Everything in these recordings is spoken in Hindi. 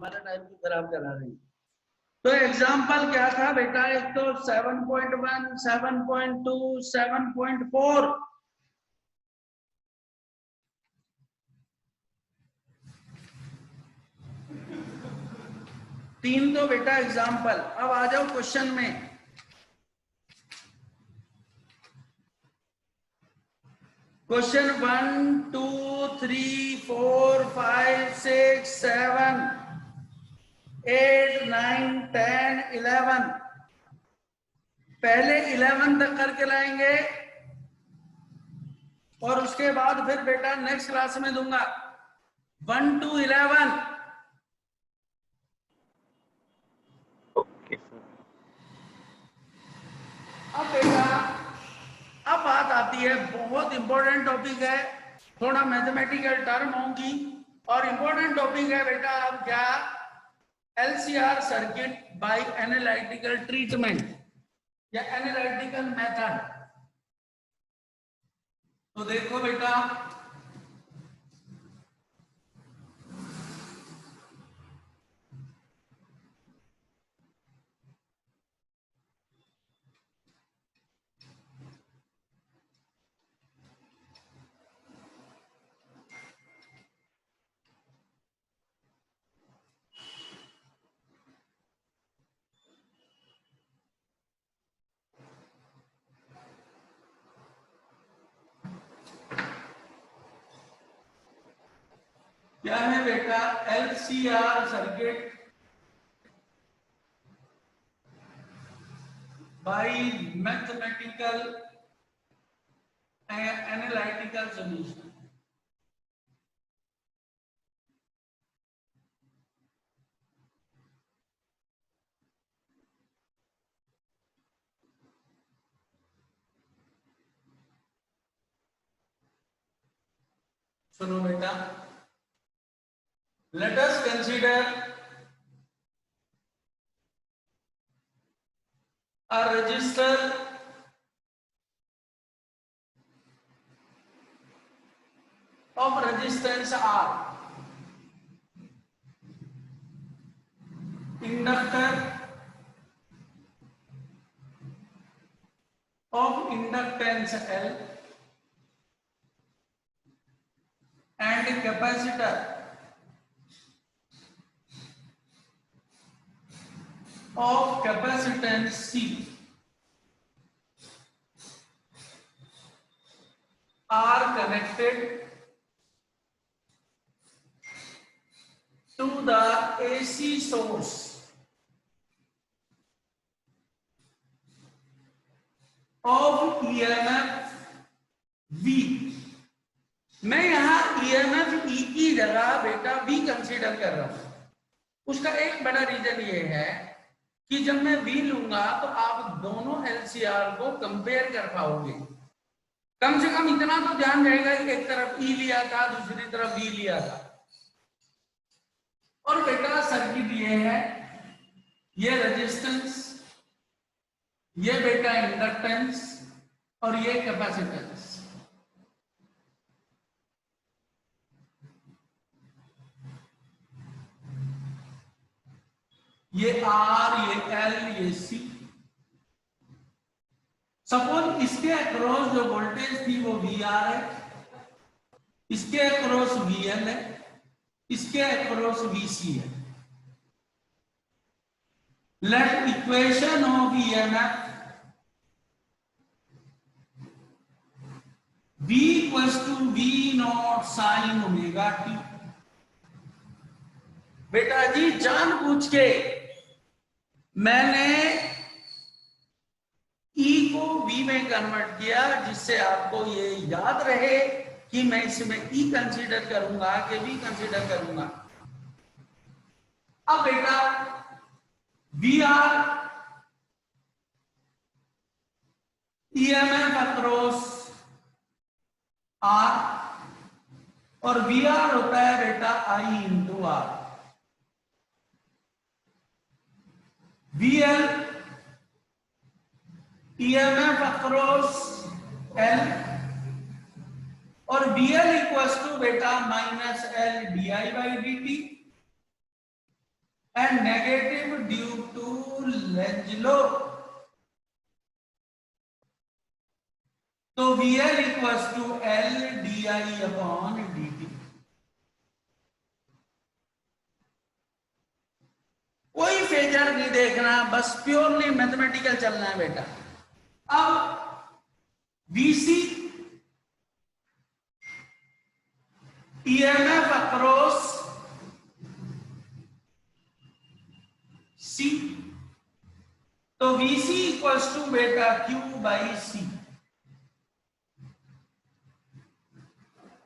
हमारा टाइम की खराब करा रही है। तो एग्जाम्पल क्या था बेटा, एक तो 7.1, 7.2, 7.4, तीन तो बेटा एग्जाम्पल। अब आ जाओ क्वेश्चन में। क्वेश्चन 1, 2, 3, 4, 5, 6, 7, 8, 9, 10, 11। पहले 11 तक करके लाएंगे और उसके बाद फिर बेटा नेक्स्ट क्लास में दूंगा 1 to 11। Okay sir. अब बेटा अब बात आती है, बहुत इंपॉर्टेंट टॉपिक है, थोड़ा मैथमेटिकल टर्म होंगी और इंपॉर्टेंट टॉपिक है बेटा। अब क्या, LCR circuit by analytical treatment या एनालिटिकल मेथड। तो देखो बेटा, क्या है बेटा, LCR circuit by mathematical analytical solution. सुनो बेटा, let us consider a resistor of resistance R, inductor of inductance L and capacitor of capacitance C are connected to the AC source of EMF V। मैं यहां EMF E की जगह बेटा V कंसीडर कर रहा हूं। उसका एक बड़ा रीजन ये है कि जब मैं V लूंगा तो आप दोनों LCR को कंपेयर कर पाओगे। कम से कम इतना तो ध्यान रहेगा कि एक तरफ E लिया था, दूसरी तरफ V लिया था। और बेटा सर्किट ये है, ये रेजिस्टेंस, ये बेटा इंडक्टेंस और ये कैपेसिटेंस। ये R, ये L, ये C। सपोज इसके अक्रॉस जो वोल्टेज थी वो VR है, इसके अक्रॉस VL है, इसके अक्रॉस VC है। Let equation of EMF V equals to V naught sine omega T. बेटा जी जानबूझ के मैंने E को V में कन्वर्ट किया जिससे आपको ये याद रहे कि मैं इसमें E कंसीडर करूंगा कि V कंसीडर करूंगा। अब बेटा VR EMF अक्रॉस R और VR होता है बेटा I into R। VL EMF अक्रॉस L और VL इक्वल्स टू बेटा minus L DI by dt। And negative due to Lenz law. तो VL equals to L DI upon DT। कोई फेजर नहीं देखना, बस प्योरली मैथमेटिकल चलना है बेटा। अब VC EMF अक्रॉस C, तो VC इक्वल्स टू बेटा Q बाई C।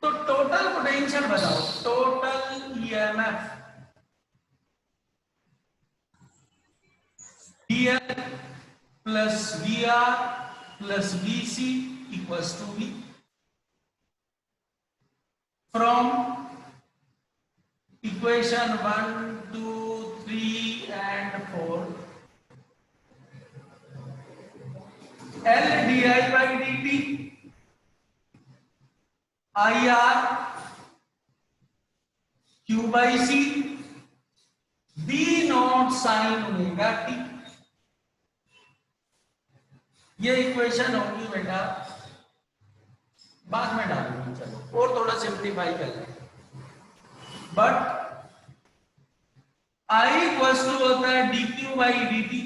तो टोटल पोटेंशियल बताओ, total EMF DL plus VR plus VC equals to V। From equation 1, 2, 3 and 4, L DI by DT IR Q by C B naught sine omega T। ये इक्वेशन होगी बेटा, बाद में डालूंगी, चलो और थोड़ा सिंप्लीफाई कर लें। बट I इक्वल्स टू होता है DQ बाई DT,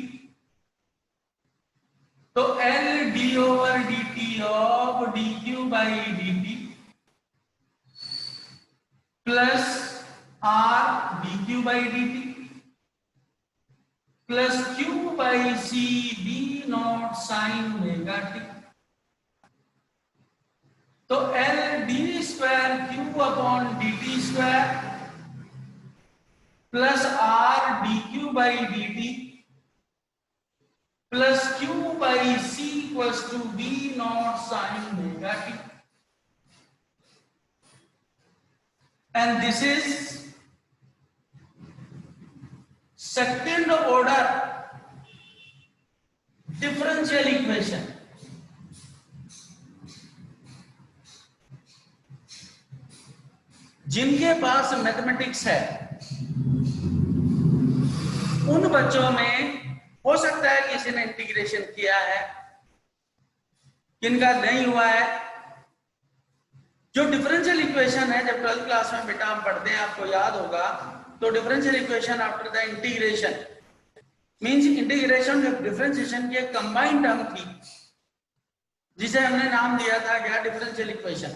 तो L D over DT of DQ by DT plus R DQ by DT plus Q by C B naught sine omega T। तो L D square Q upon DT square plus R DQ by DT plus Q by C equals to B naught sine omega T। And this is second order differential equation। जिनके पास मैथमेटिक्स है उन बच्चों में हो सकता है किसी ने इंटीग्रेशन किया है, किनका नहीं हुआ है। जो डिफरेंशियल इक्वेशन है, जब 12th क्लास में बेटा हम पढ़ते हैं, आपको याद होगा, तो differential equation after the integration means integration differentiation की एक कंबाइंड टर्म थी जिसे हमने नाम दिया था क्या, डिफरेंशियल इक्वेशन।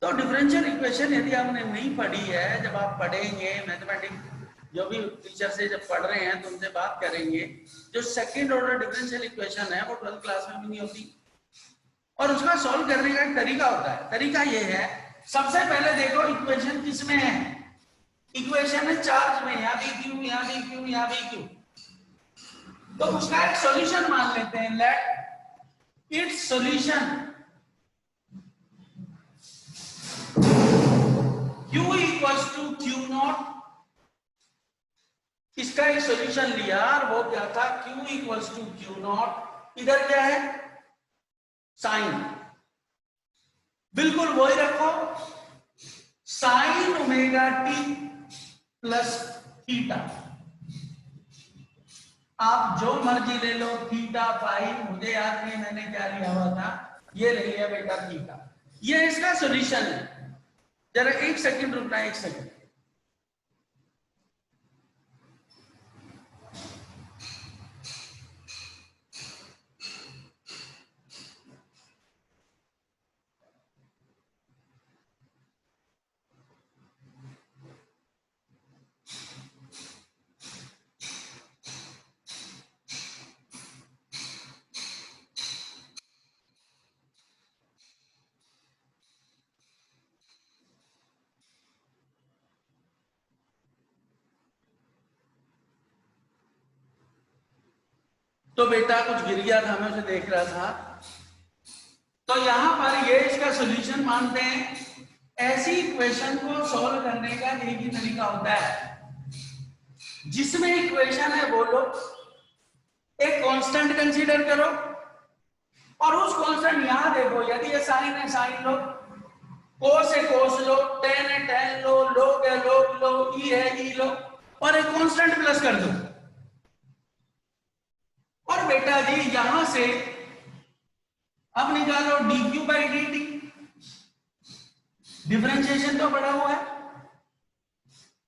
तो डिफरेंशियल इक्वेशन यदि आपने नहीं पढ़ी है, जब आप पढ़ेंगे मैथमेटिक्स, जो भी टीचर से जब पढ़ रहे हैं तो उनसे बात करेंगे, जो सेकंड ऑर्डर डिफरेंशियल इक्वेशन है वो 12th क्लास में भी नहीं होती, और उसका सॉल्व करने का एक तरीका होता है। तरीका ये है, सबसे पहले देखो इक्वेशन किसमें है। इक्वेशन है चार्ज में, यहाँ भी Q, यहाँ भी Q, यहाँ भी Q। तो उसका एक सॉल्यूशन मान लेते हैं, let its solution Q equals to Q naught. इसका एक सॉल्यूशन लिया और वो क्या था, Q equals to Q naught. इधर क्या है, साइन, बिल्कुल वही रखो, sine omega T plus theta. आप जो मर्जी ले लो, थीटा फाई, मुझे याद नहीं मैंने क्या लिया हुआ था, ये ले लिया बेटा थीटा। ये इसका सॉल्यूशन है। जरा एक सेकंड रुकना, एक सेकंड। तो बेटा कुछ गिर गया था, मैं उसे देख रहा था। तो यहां पर ये इसका सॉल्यूशन मानते हैं। ऐसी इक्वेशन को सॉल्व करने का एक ही तरीका होता है, जिसमें इक्वेशन है बोलो, एक कांस्टेंट कंसीडर करो और उस कांस्टेंट यहां देखो, यदि ये साइन है साइन लो, कोस है कोस लो, टेन है टेन लो, लोग है लोग लो, ई है ई लो, और एक कांस्टेंट प्लस कर दो और बेटा जी यहां से अब निकालो dq बाई dt। डिफरेंशिएशन तो बड़ा हुआ है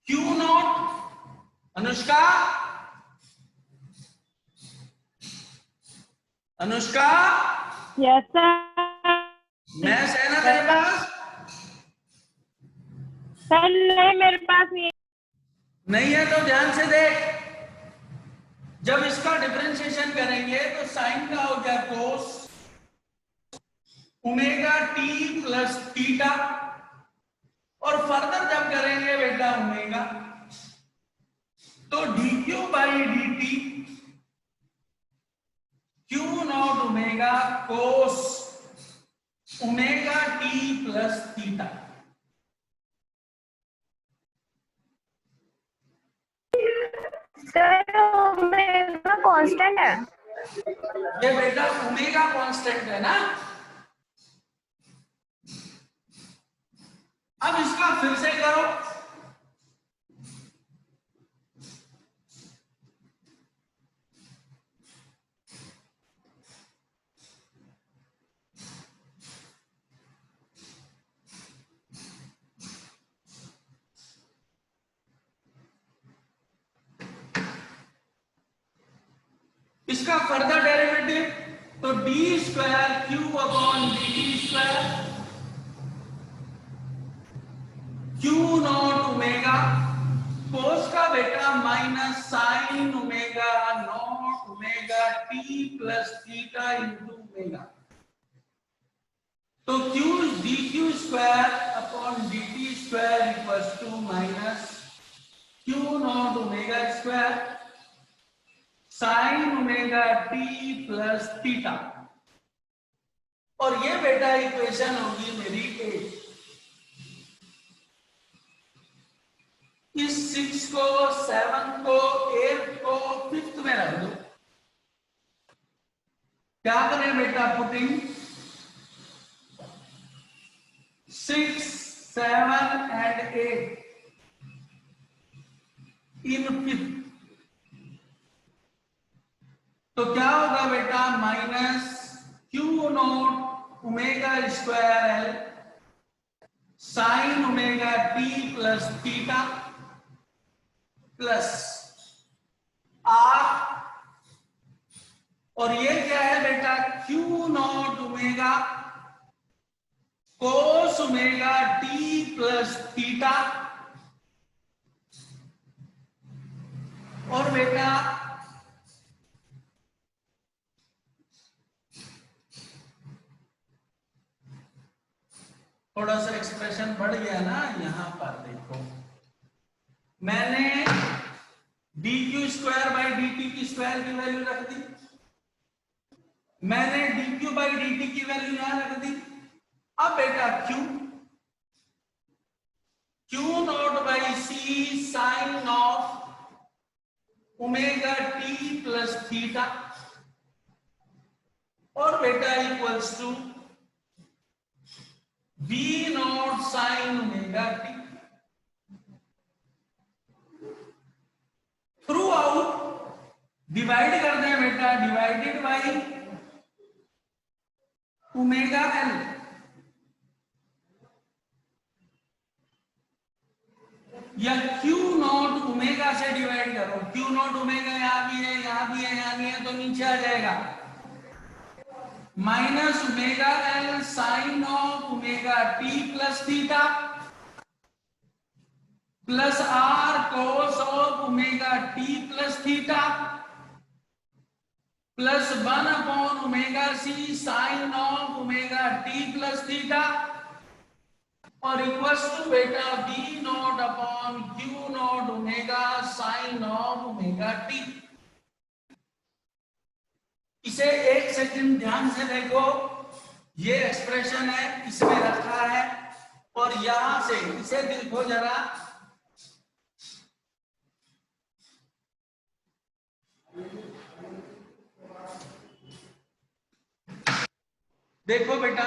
Q not. Anushka, Anushka, yes sir. मैं सहना तेरे पास सर नहीं, मेरे पास नहीं है तो ध्यान से देख। जब इसका डिफरेंशिएशन करेंगे तो साइन का हो गया कोस ओमेगा टी प्लस थीटा और फर्दर जब करेंगे बेटा ओमेगा तो dq by dt Q naught omega cos omega T plus theta. Sir omega constant है। ये बेटा ओमेगा कांस्टेंट है ना। अब इसका फिर से करो। इसका फर्दर डेरिवेटिव तो D square Q upon D T square Q not omega cos का बेटा minus sine omega nought omega T plus theta into omega तो Q D Q square upon D T square equals to minus Q not omega square sine omega T plus theta और ये बेटा इक्वेशन होगी मेरी 8। इस 6 को 7 को 8 को 5th में रख दो। क्या करें बेटा पुटिंग 6 7 and 8 इन 5th तो क्या होगा बेटा minus Q not omega square L sine omega T plus theta plus R और ये क्या है बेटा Q not omega cos omega T plus theta और बेटा थोड़ा सा एक्सप्रेशन बढ़ गया ना। यहां पर देखो मैंने D Q square by D T की स्क्वायर की वैल्यू रख दी। मैंने D Q by D T की वैल्यू यहां रख दी। अब बेटा Q naught by C sine of omega T plus theta और बेटा equals to V naught sine omega T throughout divide कर दें बेटा डिवाइडेड बाई ओमेगा एल या Q नॉट ओमेगा से डिवाइड करो। Q नॉट ओमेगा यहां भी है यहां भी है यहां भी है तो नीचे आ जाएगा minus omega L sine of omega T plus theta plus R cos of omega T plus theta plus 1 upon omega C sine of omega T plus theta और इक्वल्स टू बेटा B naught upon Q not omega sine of omega T. इसे एक सेकंड ध्यान से देखो। ये एक्सप्रेशन है इसमें रखा है और यहां से इसे देखो जरा देखो बेटा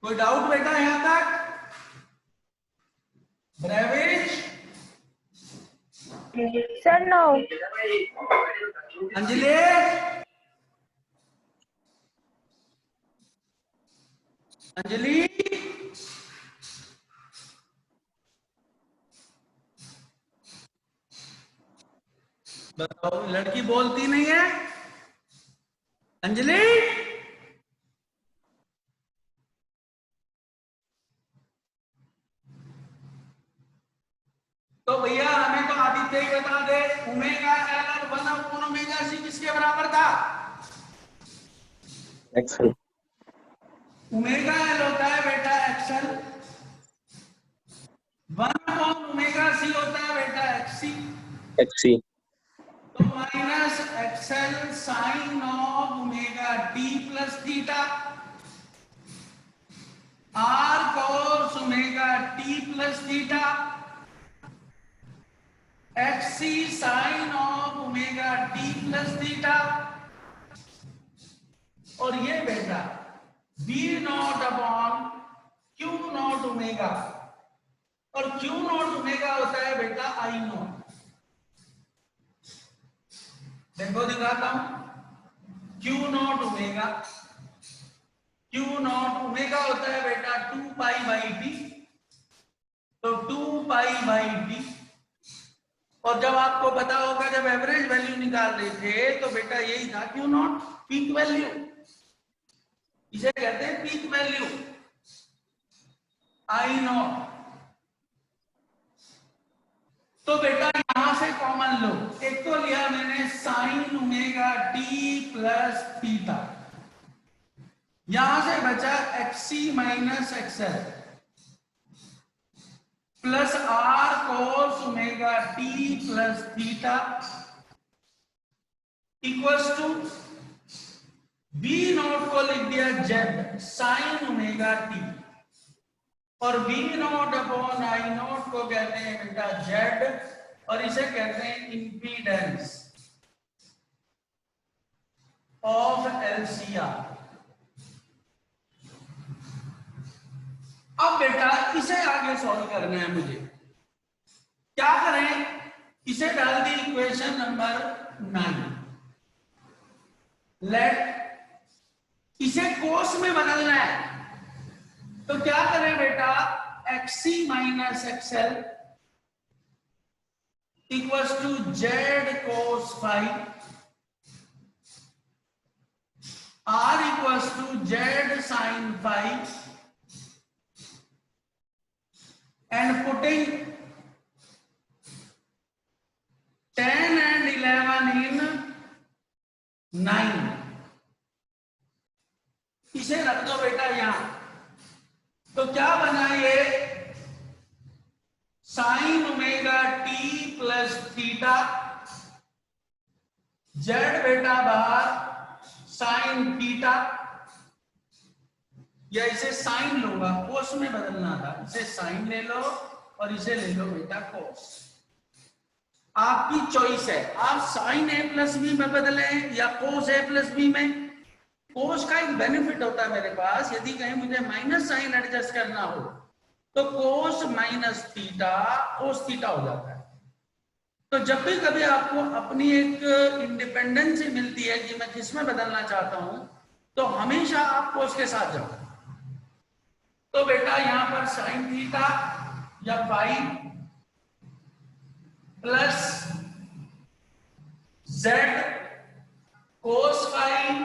कोई डाउट बेटा यहां तक? ब्रेविश, Sir, no. अंजलि, अंजलि, बताओ, लड़की बोलती नहीं है। अंजलि, तो भैया हमें तो आदित्य ही बता दे, ओमेगा एल और 1 ओमेगा सी किसके बराबर था? एक्सेल। ओमेगा एल होता है बेटा एक्सएल, 1 ओमेगा सी होता है बेटा एक्ससी, एक्सी। तो minus XL sine of omega T plus theta, R cos omega T plus theta, XC sine of omega T plus theta, और ये बेटा B naught upon Q not omega, और क्यू नॉट ओमेगा होता है बेटा आई नॉट। देखो दिखाता हूं, Q not omega, Q not omega होता है बेटा 2 पाई बाई टी, तो 2 पाई बाई टी, और जब आपको पता होगा जब एवरेज वैल्यू निकाल रहे थे तो बेटा यही था क्यू नॉट, पीक वैल्यू, इसे कहते हैं पीक वैल्यू आई नॉट। तो बेटा यहां से कॉमन लो, एक तो लिया मैंने sine omega T plus theta, यहां से बचा XC minus XL plus R cos omega T plus theta equals to B naught को लिख दिया जेड साइन ओमेगा टी, और B naught upon I naught को कहते हैं बेटा जेड, और इसे कहते हैं इंपीडेंस ऑफ एलसीआर। अब बेटा इसे आगे सॉल्व करना है मुझे, क्या करें? इसे डाल दी इक्वेशन नंबर 9, लेट इसे कोस में बदलना है, तो क्या करें बेटा? XC minus XL equals to Z cos phi, R equals to Z sine phi, and putting 10 and 11 in 9, इसे रख दो बेटा यहां, तो क्या बना ये? Sign omega T plus theta, Z बेटा बाहर साइन थीटा, या इसे साइन लूंगा, कोस में बदलना था, इसे साइन ले लो और इसे ले लो बेटा कोस, आपकी चॉइस है, आप साइन ए प्लस बी में बदलें या कोस ए प्लस बी में। कोस का एक बेनिफिट होता है मेरे पास, यदि कहीं मुझे माइनस साइन एडजस्ट करना हो तो कोस माइनस थीटा कोस थीटा हो जाता है। तो जब भी कभी आपको अपनी एक इंडिपेंडेंसी मिलती है कि मैं किसमें बदलना चाहता हूं, तो हमेशा आप कोस के साथ जाओ। तो बेटा यहां पर साइन थीटा या five plus Z cos five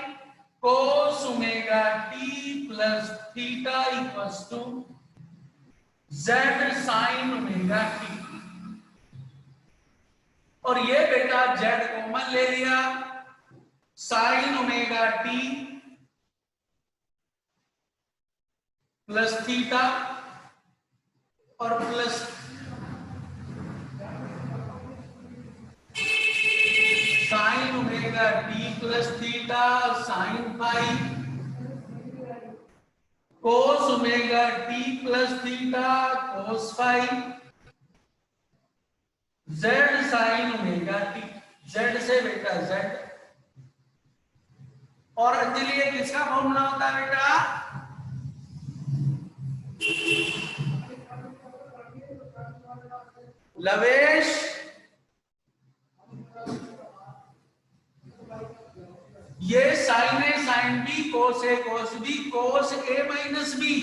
cos omega T plus theta equals to Z sine omega T, और ये बेटा जेड कॉमन ले लिया, sine omega T plus theta और plus sine omega T plus theta sine five cos omega T plus theta cos five Z sine omega T, Z से बेटा जेड, और अंजलि किसका फॉर्मूला होता है बेटा? लवेश ये sign A sine B cos A cos B cos A minus B,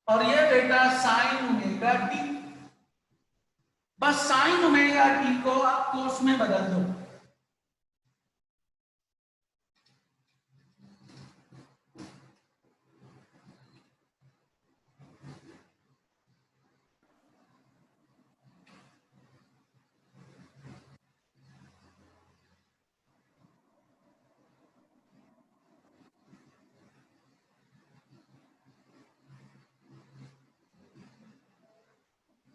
और ये बेटा साइन ओमेगा टी। बस साइन ओमेगा टी को आप कोस में बदल दो।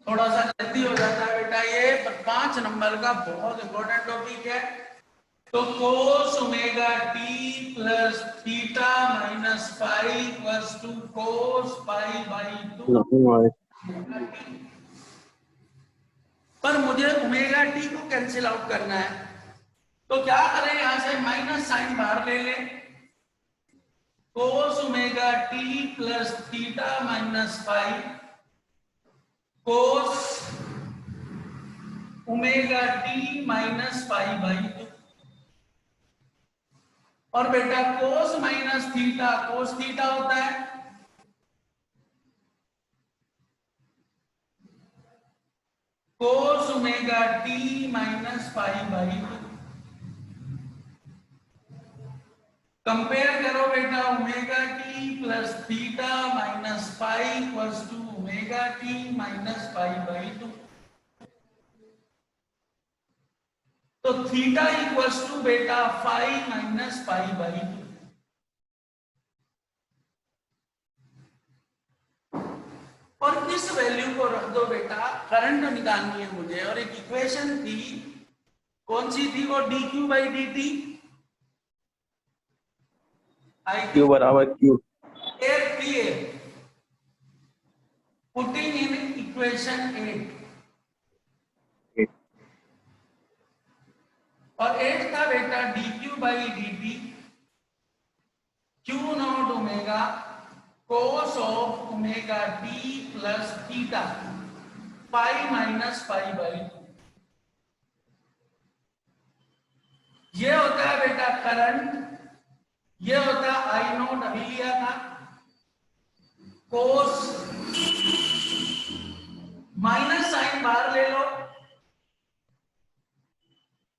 थोड़ा सा जल्दी हो जाता है बेटा, ये 5 नंबर का बहुत इंपॉर्टेंट टॉपिक है। तो cos omega T plus theta minus pi equals to cos pi by 2। पर मुझे ओमेगा टी को कैंसिल आउट करना है, तो क्या करें, यहां से माइनस साइन बाहर ले लें। Cos omega T plus theta minus pi cos omega T minus pi by 2। और बेटा cos minus theta cos theta होता है, cos omega T minus pi by 2। Compare करो बेटा, omega T plus theta minus pi equals to omega T minus pi by 2। तो थीटा इक्वल्स टू बेटा फाई माइनस पाई बाई 2। और इस वैल्यू को रख दो बेटा, करंट निकालनी है मुझे, और एक इक्वेशन थी, कौन सी थी वो, D Q by D T, Q बराबर क्यू, पुटिंग इन इक्वेशन 8, और 8 था बेटा D Q by D T Q not omega cos of omega T plus theta pi minus pi by 2। ये होता है बेटा करंट, ये होता है आई नॉट, अभी लिया था, कोस माइनस साइन बाहर ले लो,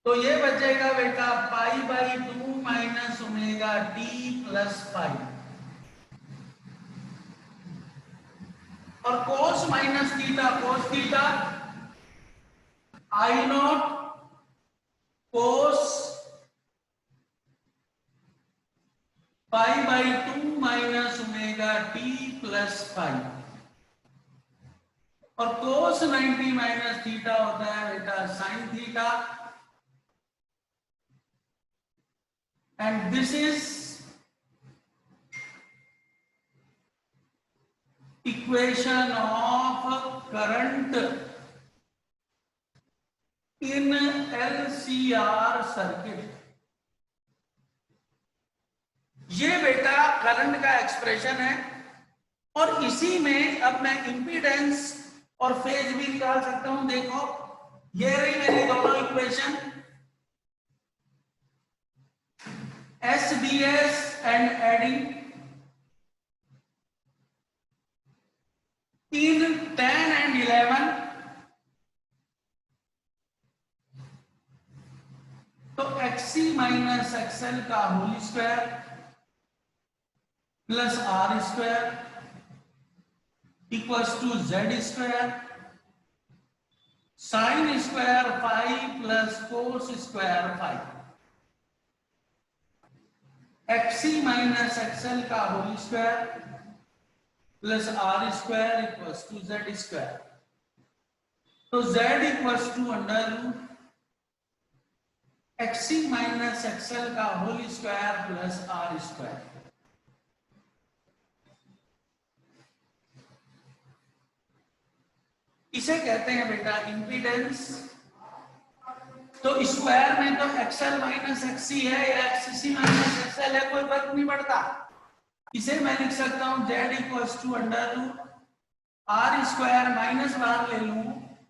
तो ये बचेगा बेटा pi by 2 minus omega T plus pi. और cos minus theta cos theta I nought cos pi by 2 minus omega T plus pi. और कोस 90 माइनस थीटा होता है बेटा sine theta, and this is equation of current in LCR circuit. ये बेटा करंट का एक्सप्रेशन है, और इसी में अब मैं इंपीडेंस और फेज भी निकाल सकता हूं। देखो ये रही मेरी दोनों equation, S D S and adding 3, 10 and 11। तो XC माइनस XL का whole square plus R square equals to Z square sine square phi plus cos square phi. XC minus XL का whole square plus R square equals to Z square. तो Z equals to under root XC minus XL का whole square plus R square. इसे कहते हैं बेटा इंपीडेंस। तो स्क्वायर में तो XL माइनस XC है या XC माइनस XL है, कोई फर्क नहीं पड़ता। इसे मैं लिख सकता हूं Z equals to under root R square minus बाहर ले लूं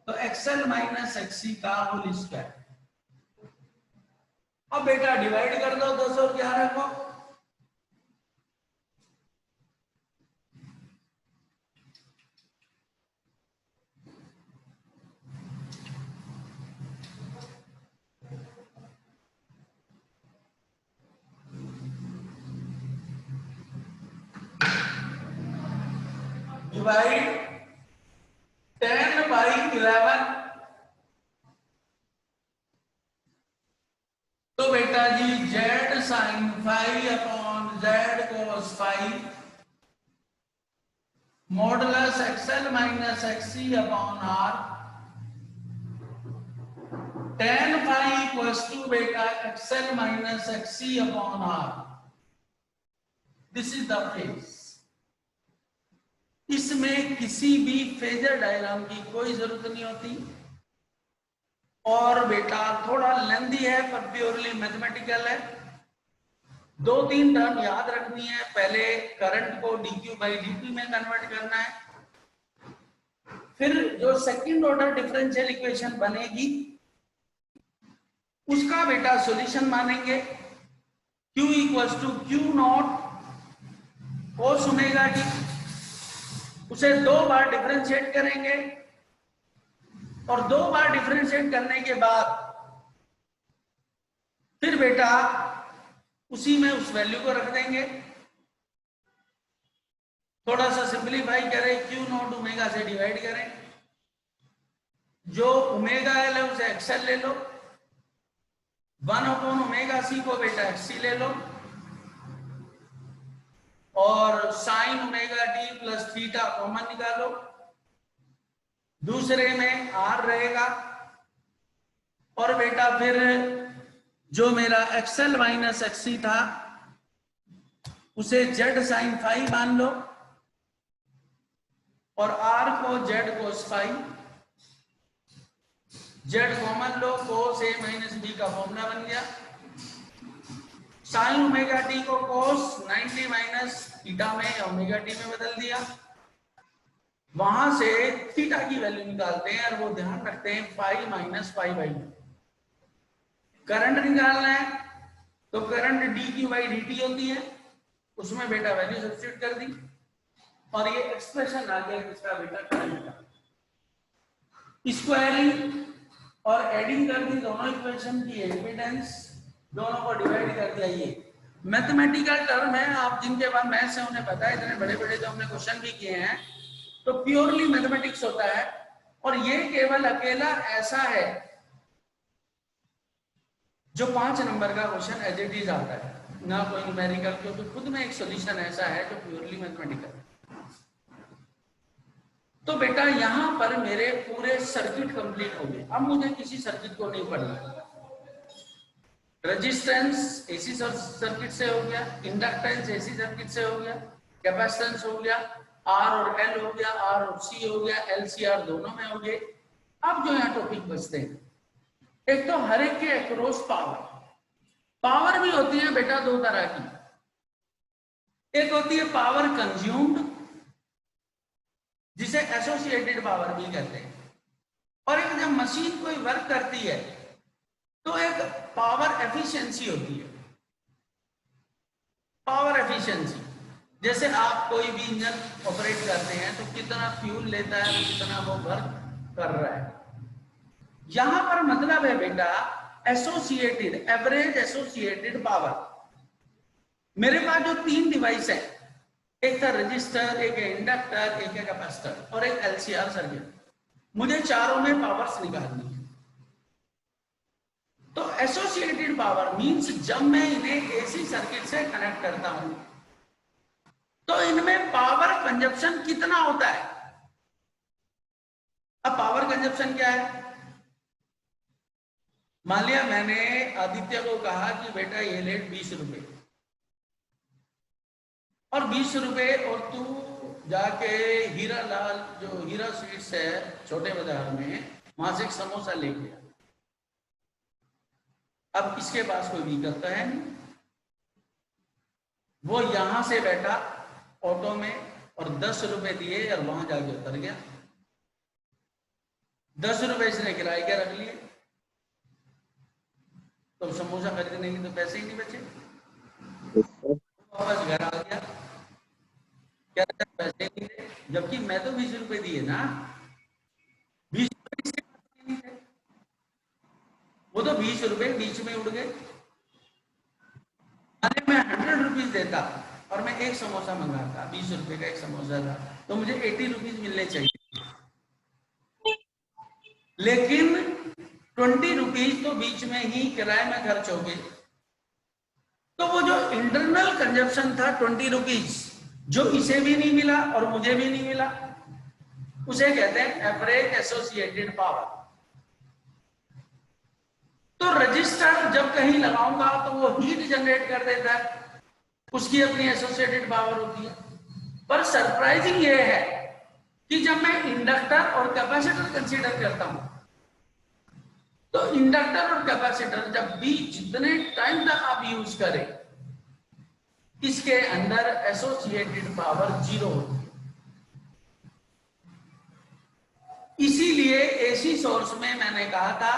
तो एक्सएल माइनस एक्सी का होल स्क्वायर। अब बेटा डिवाइड कर दो 10 और 11 को। Divide 10 by 11। तो बेटा जी z sine phi upon z cos phi modulus XL minus XC upon R. tan phi equals to बेटा XL minus XC upon R. This is the phase. इसमें किसी भी फेजर डायग्राम की कोई जरूरत नहीं होती और बेटा थोड़ा लेंदी है पर प्योरली मैथमेटिकल है। 2-3 टर्म याद रखनी है। पहले करंट को dq बाई dt में कन्वर्ट करना है, फिर जो सेकंड ऑर्डर डिफरेंशियल इक्वेशन बनेगी उसका बेटा सॉल्यूशन मानेंगे। q equals to q naught cos omega T, उसे 2 बार डिफरेंशिएट करेंगे और 2 बार डिफरेंशिएट करने के बाद फिर बेटा उसी में उस वैल्यू को रख देंगे। थोड़ा सा सिंपलीफाई करें, क्यू नॉट ओमेगा से डिवाइड करें, जो ओमेगा एल है उसे एक्सएल ले लो, 1 अपॉन ओमेगा सी को बेटा एक्ससी ले लो और sign omega T plus theta common निकालो। दूसरे में आर रहेगा और बेटा फिर जो मेरा एक्सएल माइनस एक्सी था उसे जेड साइन फाई मान लो और आर को Z cos phi, Z common लो, कोस ए माइनस बी का फॉर्मूला बन गया। साइन ओमेगा टी को कोस 90 माइनस थीटा में ओमेगा टी में बदल दिया। वहां से थीटा की वैल्यू निकालते हैं और वो ध्यान रखते हैं phi minus phi by. Current निकालना है तो करंट dq बाई dt होती है, उसमें बेटा वैल्यू सब्स्टिट्यूट कर दी और ये एक्सप्रेशन आ गया जिसका बेटा करंट का। स्क्वायरिंग और एडिंग कर दी दोनों इक्वेशन की एडमिटेंस, दोनों को डिवाइड कर दिया। ये मैथमेटिकल टर्म है, आप जिनके बाद मैथ्स है उन्हें पता है, इतने बड़े बड़े जो हमने क्वेश्चन भी किए हैं तो प्योरली मैथमेटिक्स होता है। और ये केवल अकेला ऐसा है जो 5 नंबर का क्वेश्चन एज इट इज आता है, ना कोई न्यूमेरिकल, क्योंकि खुद में एक सॉल्यूशन ऐसा है जो प्योरली मैथमेटिकल। तो बेटा यहां पर मेरे पूरे सर्किट कंप्लीट हो गए। अब मुझे किसी सर्किट को नहीं पढ़ना। रेजिस्टेंस एसी सर्किट से हो गया, इंडक्टेंस एसी सर्किट से हो गया, कैपेसिटेंस हो गया, आर और एल हो गया, आर और सी हो गया, एल सी आर दोनों में हो गए। अब जो यहाँ टॉपिक बचते हैं, एक तो हर एक के अक्रॉस पावर। पावर भी होती है बेटा 2 तरह की, एक होती है पावर कंज्यूम्ड जिसे एसोसिएटेड पावर भी कहते हैं, और एक जब मशीन कोई वर्क करती है तो एक पावर एफिशिएंसी होती है। पावर एफिशिएंसी जैसे आप कोई भी इंजन ऑपरेट करते हैं तो कितना फ्यूल लेता है, कितना वो वर्क कर रहा है। यहां पर मतलब है बेटा एसोसिएटेड, एवरेज एसोसिएटेड पावर। मेरे पास जो 3 डिवाइस है, एक था रजिस्टर, एक है इंडक्टर, एक है कैपेसिटर और एक एलसीआर सर्किट, मुझे चारों में पावर्स निकालनी है। तो एसोसिएटेड पावर मींस जब मैं इन्हें एसी सर्किट से कनेक्ट करता हूं तो इनमें पावर कंजप्शन कितना होता है। अब पावर कंजप्शन क्या है? मान लिया मैंने आदित्य को कहा कि बेटा ये लेट 20 रुपए, और 20 रुपए, और तू जाके हीरा लाल जो हीरा स्वीट्स है छोटे बाजार में, वहां से एक समोसा ले गया। अब इसके पास कोई व्हीकल तो है नहीं, वो यहां से बैठा ऑटो में और 10 रुपए दिए और वहां जाके उतर गया। 10 रुपए इसने किराए के रख लिए, तो समोसा खरीदने के तो पैसे ही नहीं बचे। वापस घर आ गया, क्या पैसे नहीं थे, जबकि मैं तो 20 रुपए दिए ना, 20 रुपए इसके पास नहीं थे। वो तो 20 रुपए बीच में उड़ गए। अरे मैं 100 रुपीज देता और मैं एक समोसा मंगाता, 20 रुपए का एक समोसा था, तो मुझे 80 रुपीज मिलने चाहिए, लेकिन 20 रुपीज तो बीच में ही किराए में खर्च हो गए। तो वो जो इंटरनल कंजप्शन था 20 रुपीज, जो इसे भी नहीं मिला और मुझे भी नहीं मिला, उसे कहते हैं एवरेज एसोसिएटेड पावर। तो रजिस्टर जब कहीं लगाऊंगा तो वो हीट जनरेट कर देता है, उसकी अपनी एसोसिएटेड पावर होती है। पर सरप्राइजिंग ये है कि जब मैं इंडक्टर और कैपेसिटर कंसीडर करता हूं, तो इंडक्टर और कैपेसिटर जब भी जितने टाइम तक आप यूज करें, इसके अंदर एसोसिएटेड पावर 0 होती है। इसीलिए एसी सोर्स में मैंने कहा था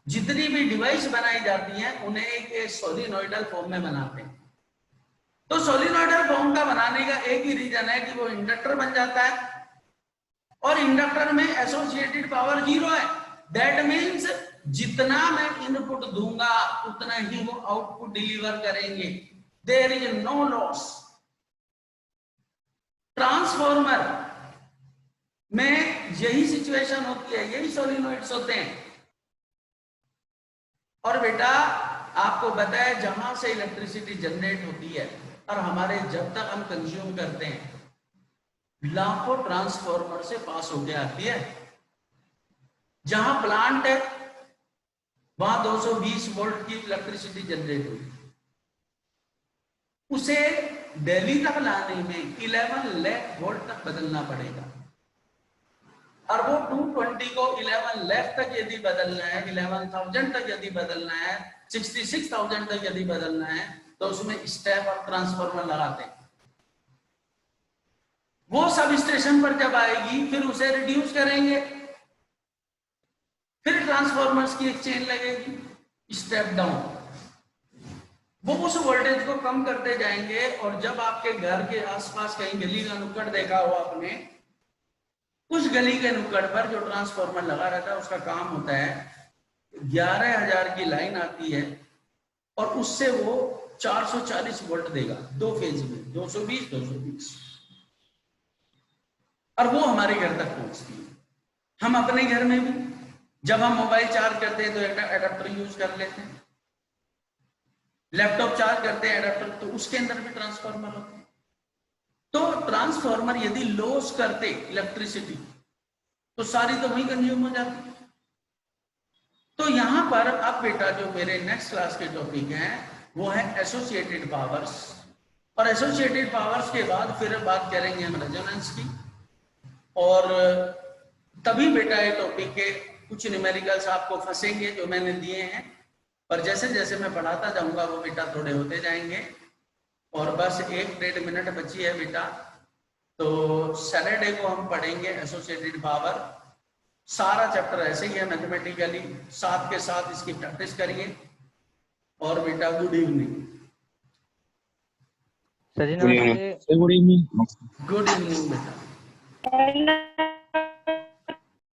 जितनी भी डिवाइस बनाई जाती हैं उन्हें एक सोलिनॉइडल फॉर्म में बनाते हैं। तो सोलिनॉइडल फॉर्म का बनाने का एक ही रीजन है कि वो इंडक्टर बन जाता है और इंडक्टर में एसोसिएटेड पावर 0 है। दैट मीन्स जितना मैं इनपुट दूंगा उतना ही वो आउटपुट डिलीवर करेंगे। There is no loss. Transformer में यही सिचुएशन होती है, यही सोलिनॉइड्स होते हैं। और बेटा आपको बताया जहां से इलेक्ट्रिसिटी जनरेट होती है और हमारे जब तक हम कंज्यूम करते हैं, लाखों ट्रांसफॉर्मर से पास होके आती है। जहां प्लांट है वहां 220 वोल्ट की इलेक्ट्रिसिटी जनरेट हुई, उसे दिल्ली तक लाने में 11 लाख वोल्ट तक बदलना पड़ेगा। और वो 220 को 11 लाख तक यदि बदलना है, 11,000 तक यदि बदलना है, 66,000 तक यदि बदलना है, तो उसमें स्टेप और ट्रांसफॉर्मर लगाते हैं। वो सब स्टेशन पर जब आएगी फिर उसे रिड्यूस करेंगे, फिर ट्रांसफॉर्मर्स की एक चेन लगेगी स्टेप डाउन। वो उस वोल्टेज को कम करते जाएंगे और जब आपके घर के आसपास कहीं गली का नुक्कड़ देखा हो आपने, उस गली के नुक्कड़ पर जो ट्रांसफॉर्मर लगा रहता है उसका काम होता है 11,000 की लाइन आती है और उससे वो 440 वोल्ट देगा 2 फेज में, 220 और वो हमारे घर तक पहुंचती है। हम अपने घर में भी जब हम मोबाइल चार्ज करते हैं तो एडाप्टर यूज कर लेते हैं, लैपटॉप चार्ज करते हैं एडाप्टर, तो उसके अंदर भी ट्रांसफार्मर होते हैं। तो ट्रांसफार्मर यदि लॉस करते इलेक्ट्रिसिटी तो सारी तो वही कंज्यूम हो जाती। तो यहां पर अब बेटा जो मेरे नेक्स्ट क्लास के टॉपिक हैं वो है एसोसिएटेड पावर्स, और एसोसिएटेड पावर्स के बाद फिर बात करेंगे हम रेजोनेंस की। और तभी बेटा ये टॉपिक के कुछ न्यूमेरिकल्स आपको फंसेंगे जो मैंने दिए हैं, पर जैसे जैसे मैं पढ़ाता जाऊंगा वो बेटा थोड़े होते जाएंगे। और बस 1-1.5 मिनट बची है बेटा, तो सैटरडे को हम पढ़ेंगे एसोसिएटेड पावर। सारा चैप्टर ऐसे ही है मैथमेटिकली, साथ के साथ इसकी प्रैक्टिस करिए। और बेटा good evening. Good evening. Good evening बेटा।